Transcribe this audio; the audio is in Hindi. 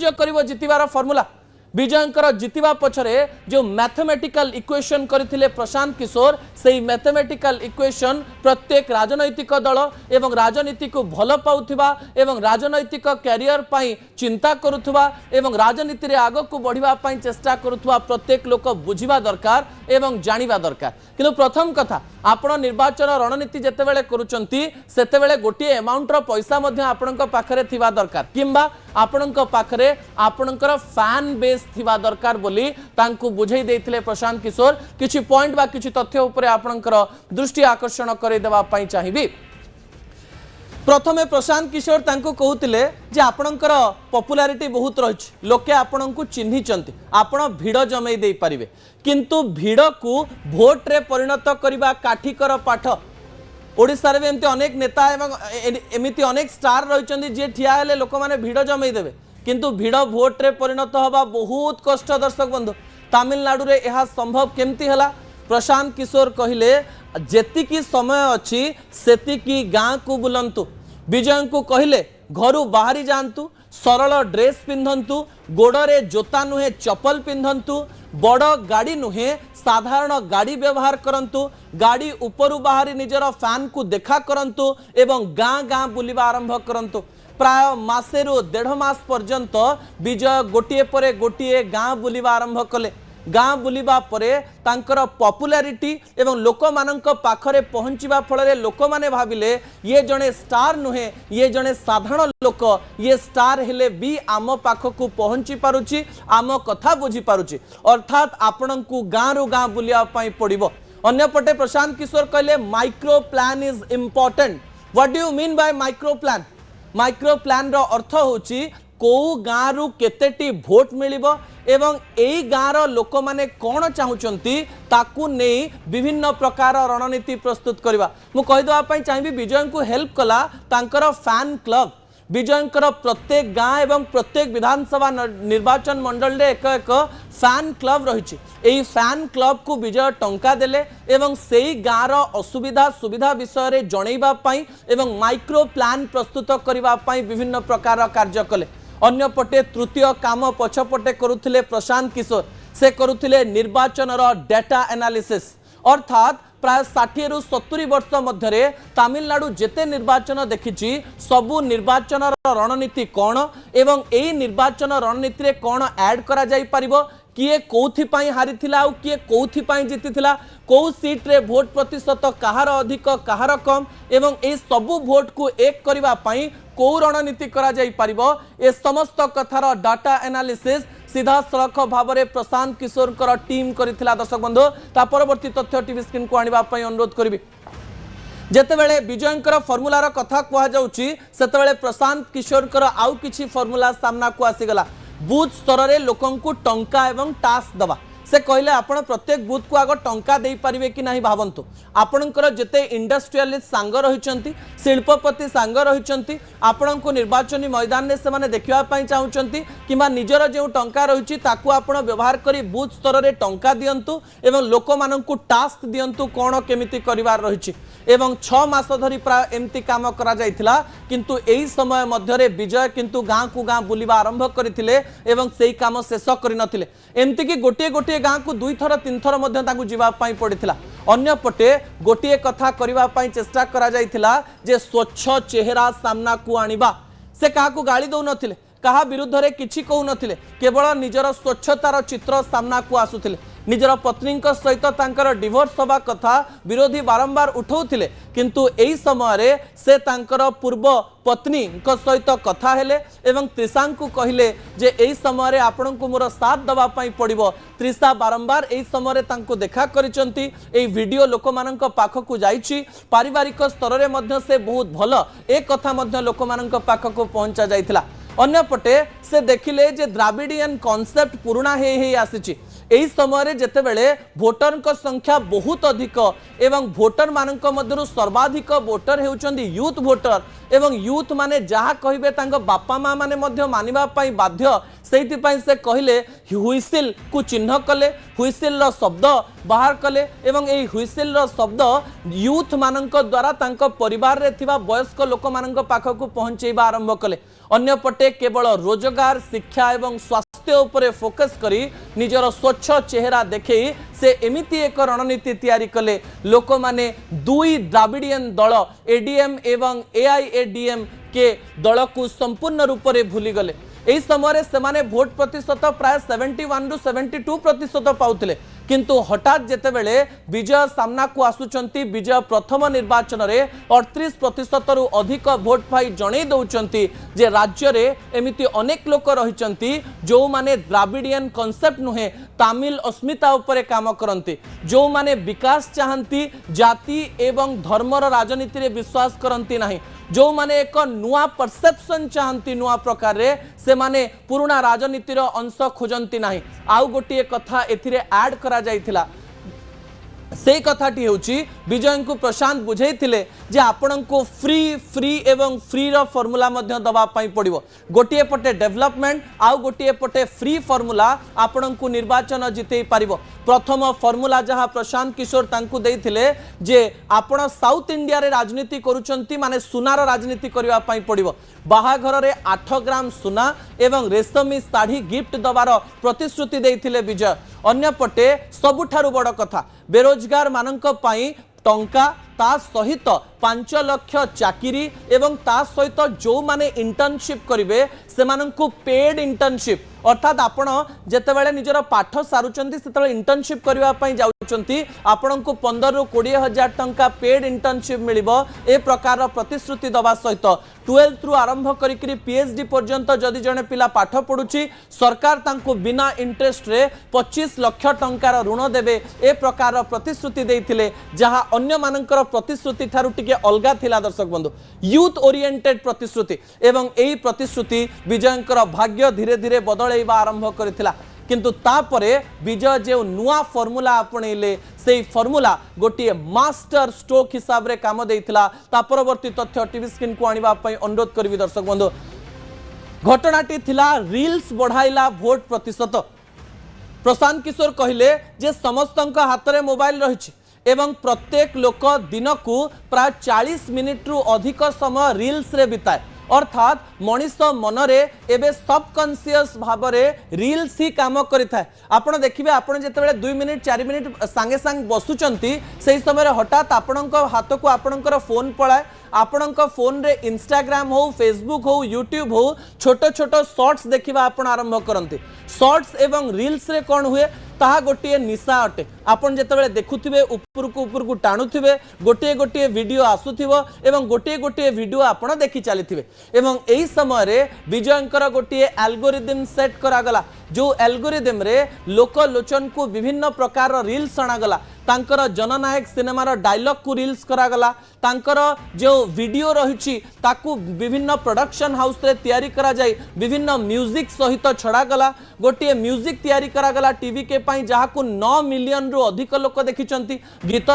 साहाय्य करिवो जितिबार फॉर्मूला विजयंकर जितिबा पछरे जो मैथमेटिकल इक्वेशन करथिले प्रशांत किशोर सेही मैथमेटिकल इक्वेशन प्रत्येक राजनैतिक दल एवं राजनीति को भल पाउथिबा एवं राजनैतिक कैरियर पाई चिंता करुथुबा एवं राजनीति रे आगो को बढ़िबा पाई चेष्टा करुथुबा प्रत्येक लोक बुझिबा दरकार एवं जानिबा दरकार। किंतु प्रथम कथा आपण निर्वाचन रणनीति जेतेबेले करूचंती सेतेबेले गोटे अमाउंट रो पैसा मध्ये आपणक पाखरे थिबा दरकार किंबा आपणक पाखरे आपणकर फैन बेस थिबा दरकार बोली तांकु बुझाई देथिले प्रशांत किशोर। किछि पॉइंट बा किछि तथ्य उपरे आपणकर दृष्टि आकर्षण करे देबा पाई चाहिबी। प्रथमे प्रशांत किशोर तांको कहउतिले जे आपणकर पॉपुलैरिटी बहुत रहिछि लोके आपणकु चिन्हिचंती आपण भिड़ जमई देई परिबे किंतु भिड़ को भोट रे परिणत करिबा काठीकर पाठ ओडिसा रे एमती अनेक नेता एवं एमिति अनेक स्टार रहिचंती जे ठिया हेले लोक माने भिड़ जमई देबे किंतु भिड़ भोट रे परिणत होबा बहुत कष्ट। दर्शक बंधु तमिलनाडु रे यह संभव केमती हला प्रशांत किशोर कहिले जेतिकी समय अच्छी सेतिकी गाँ को बुलंतु विजय को कहिले घरू बाहरी जांतु सरल ड्रेस पिंधंतु गोड़े जोता नुहे चप्पल पिंधंतु बड़ गाड़ी नुहे साधारण गाड़ी व्यवहार करंतु गाड़ी उपरु बाहरी निजर फैन को देखा करंतु एवं गाँ गाँ बुलिबा आरंभ करंतु। प्राय मासेरु 1.5 मास पर्यंत विजय गोटिए परे गोटिए गाँ बुलिबा आरंभ कले। गाँ बुलिबा परे तांकर पॉपुलैरिटी एवं लोक मानक पाखरे पहुंचीबा फल लोक माने भाविले ये जड़े स्टार नुहे ये जड़े साधारण लोक ये स्टार हेले भी आम पाखकू पहुंची पारुची आम कथा बुझी पारुची अर्थात आपणकू गाँ रु गाँ बुलिया पाई पड़िबो। अन्यपटे प्रशांत किशोर कहले micro plan is important. What do you mean by micro plan? Micro plan रो अर्थ होची को गाँ रु केतेटी भोट मिलिबो एवं एई गाँर लोक माने कौन चाहूचंती ताकू नहीं विभिन्न प्रकार रणनीति प्रस्तुत करवा। मु कहि दवा पई चाहिबी विजय को हेल्प कला तांकर फैन क्लब विजयंकर प्रत्येक गाँ एवं प्रत्येक विधानसभा निर्वाचन मंडल रे एक एक फैन क्लब रही। एई फैन क्लब को विजय टंका देले एवं सेई गाँर असुविधा सुविधा विषय रे जणैबा पई एवं माइक्रो प्लान प्रस्तुत करबा पई विभिन्न प्रकार कार्य कले। अन्यपटे तृतीय काम पछपटे करुथिले प्रशांत किशोर से करुथिले निर्वाचन डेटा एनालिसिस अर्थात प्राय 60 रु 70 वर्ष मध्य तमिलनाडु जेते निर्वाचन देखिछि सबु निर्वाचन रणनीति कौन एवं एई निर्वाचन रणनीति रे कौन ऐड करा जाई परिबो किए कौथि पाई हारी थिला आ किए कौथि पाई जीति थिला कौ सीट रे भोट प्रतिशत कहार अधिक कहार कम एवं ए सबु भोट को एक करबा पाई कौ रणनीति करा जाई परिबो ए समस्त कथार डाटा एनालिसिस सीधा सड़क भाव में प्रशांत किशोर टीम करिथिला। दर्शक बंधु ता परवर्ती तथ्य टीवी स्क्रीन को आनिबा पई अनुरोध करिबी। जेतेबेले विजयंकर फॉर्मूलार कथा कहा जाउची सेतेबेले प्रशांत किशोर आउ किछि फॉर्मूला सामना को आसीगला। बूथ स्तर रे लोकंकु टंका एवं टास्क दबा से कहले आपण प्रत्येक बूथ को आग टंका दे पारिबे कि नहीं भावंतु आपणकर जेते इंडस्ट्रियलिस्ट सांग रहिचंती शिल्पपति सांग रहिचंती आपणको निर्वाचनी मैदान में से माने देखिबा पई चाहुचंती किबा निजर जे टंका रहिची ताकू आपण व्यवहार करी बूथ स्तर रे टंका दियंतु एवं लोक माननकु टास्क दियंतु कोन केमिति करिवार रहिची एवं 6 मास धरी प्राय एमती काम करा जायथिला किंतु एही समय मध्यरे विजय किंतु गाँ को गाँ बुलिबा आरंभ करथिले एवं सेही काम शेष करि नथिले एमती कि गोटे गोटे गाँ को 2 थर 3 थर मध्य ताकू जीवा पाई पड़िथिला। अन्यपटे गोटे कथा करिबा पाई चेष्टा करा जायथिला जे स्वच्छ चेहरा सामना को आनिबा से काहाकू गाली दउ नथिले कहा विरुद्ध रे किछि कहू नथिले केवल निजर स्वच्छतार चित्र सामना को आसुथिले निजर पत्नी सहित तांकर डिवोर्स होबा कथा विरोधी बारंबार उठाउथिले किंतु एही समय रे से तांकर पूर्व पत्नी सहित कथा हेले एवं त्रिशांकु कहिले जे एही समय रे आपनकु मोर साथ दबा पई पड़िबो। त्रिशा बारंबार एही समय रे तांको देखा करिसंती एही वीडियो लोक मानक पाखकु जाईछि पारिवारिक स्तर रे मध्य से बहुत भलो एक कथा मध्य लोक मानक पाखकु पहुंचा जाइथिला। अन्यपटे से देखिले जे द्राविडियन कॉन्सेप्ट पुराना हे आसीछि एही समय जेतेबेले भोटर संख्या बहुत अधिक एवं भोटर मानक मध्यरु सर्वाधिक वोटर हेउचंदी यूथ वोटर एवं यूथ माने जहा कहिबे तांको बापा माँ माने मध्य मानिबा पई बाध्य सेति पई से कहिले हुइसिल को चिन्ह कले हुइसिल रो शब्द बाहर कले एवं एही हुइसिल रो शब्द यूथ मानक द्वारा तांको परिवार रे थिबा वयस्क लोक मानक पाखकु पहुंचेबा आरंभ कले अन्य पटे केवल रोजगार शिक्षा एवं स्वास्थ्य उपरे फोकस करी निजर स्वच्छ चेहरा देखे से एमिति एक रणनीति तैयारी कले लोक माने दुई द्राविडियन दल एडीएम एवं एआईएडीएम के दल को संपूर्ण रूप से भूली गले एही समय से भोट प्रतिशत प्राय 71 रु 72% पाउथिले किंतु हठात जेतेबेले विजय सामना को आसुचंती विजय प्रथम निर्वाचन रे 38% रु अधिक भोट पाई जणे दउचंती जे राज्य रे एमिति अनेक लोक रहिचंती जो माने द्राविडियन कांसेप्ट नुहे तमिल अस्मिता उपरे काम करंती जो माने विकास चाहंती जाति एवं धर्मर राजनीति रे विश्वास करंती नाही जो माने एक नुआ परसेप्शन चाहंती नुआ प्रकार रे से माने पुराना राजनीतिर अंश खोजंती नाही आउ गोटे कथा एथिरे ऐड करा जाइथिला से कथाटी होची विजय को प्रशांत बुझेइथिले जे आपन को फ्री एवं फ्री रो फॉर्मूला मध्य दबा पई पड़िबो गोटिए पटे डेवलपमेंट आउ गोटिए पटे फ्री फॉर्मूला आपन को निर्वाचन जितेई पारिबो प्रथम फॉर्मूला जहां प्रशांत किशोर तांकु देइथिले जे आपण साउथ इंडिया रे राजनीति करूचंती माने सुनार राजनीति करिवा पई पड़िबो बाहाघर रे 8 ग्राम सुना एवं रेशमी साड़ी गिफ्ट दबार प्रतिश्रुति देइथिले विजय अन्य पटे सबुठारु बड़ कथा बेरोजगार मानक पई टंका ता सहित 5 लाख चाकरी एवं ता सहित जो माने इंटर्नशिप करिवे से मानकु पेड इंटर्नशिप अर्थात आपण जेतेबेले निजर पाठ सारुचंती सेतेबेले इंटर्नशिप करिवा पई जाउचंती आपण को 15 रु 20 हजार टंका पेड इंटर्नशिप मिलिबो ए प्रकार प्रतिश्रुति दबा सहित 12th रु आरंभ करिकरी पीएचडी पर्यंत जदि जने पिला पाठ पढुची सरकार तांको बिना इंटरेस्ट रे 25 लाख टंकार ऋण देबे ए प्रकार प्रतिश्रुति देइथिले जहां अन्य मानकर प्रतिश्रुति थारु टिके अलगा थिला दर्शक बंधु यूथ ओरिएंटेड प्रतिश्रुति एवं एही प्रतिश्रुति विजयंकर भाग्य धीरे धीरे बदलैबा आरंभ करथिला किंतु तापरे विजय जो नुआ फॉर्मूला आपणैले से फॉर्मूला गोटे मास्टर स्ट्रोक हिसाब रे काम देइथिला ता परवर्ती तथ्य टीवी स्क्रीन को आनिबा पई अनुरोध करबी दर्शक बंधु घटनाटी थिला रील्स बढ़ाइला भोट प्रतिशत प्रशांत किशोर कहिले जे समस्तक हाथ में मोबाइल रही एवं प्रत्येक लोक दिन को प्राय 40 मिनिट रु अधिक समय रील्स रे बिताए अर्थात मनीष मनरे एबे सबकॉन्शियस भाव में रील्स ही काम करिथाय आपण देखिबे आपण जेतेबेले 2 मिनिट 4 मिनिट सांगे सांग बसुचंती सेही समय हठात आपणक हाथ को आपणकर फोन पळाए आपणक फोन रे इंस्टाग्राम हो फेसबुक हो यूट्यूब हो छोट छोट शॉर्ट्स देखिबा आपण आरंभ करंती शॉर्ट्स एवं रील्स रे कोन हुए ताहा गोटे निशा अटे आपन जेतेबेले देखुथिबे ऊपर को टाणुथिबे गोटे गोटे वीडियो आसुथिबो एवं गोटे गोटे वीडियो आपण देखि चलीथिबे एवं एही समय रे विजयंकर गोटे एल्गोरिदम सेट करा गला जो एल्गोरिदम रे लोक लोचन को विभिन्न प्रकार रील्स आना गला तांकर जननायक सिनेमार डायलॉग को रील्स करा गला तांकर जो वीडियो रही ताकू विभिन्न प्रोडक्शन हाउस रे तैयारी करा जाय विभिन्न म्यूजिक सहित छड़ा गला गोटे म्यूजिक तैयारी करा गला टीवी के पाई जहां को 9 मिलियन रु अधिक लोक देखिचंती गीत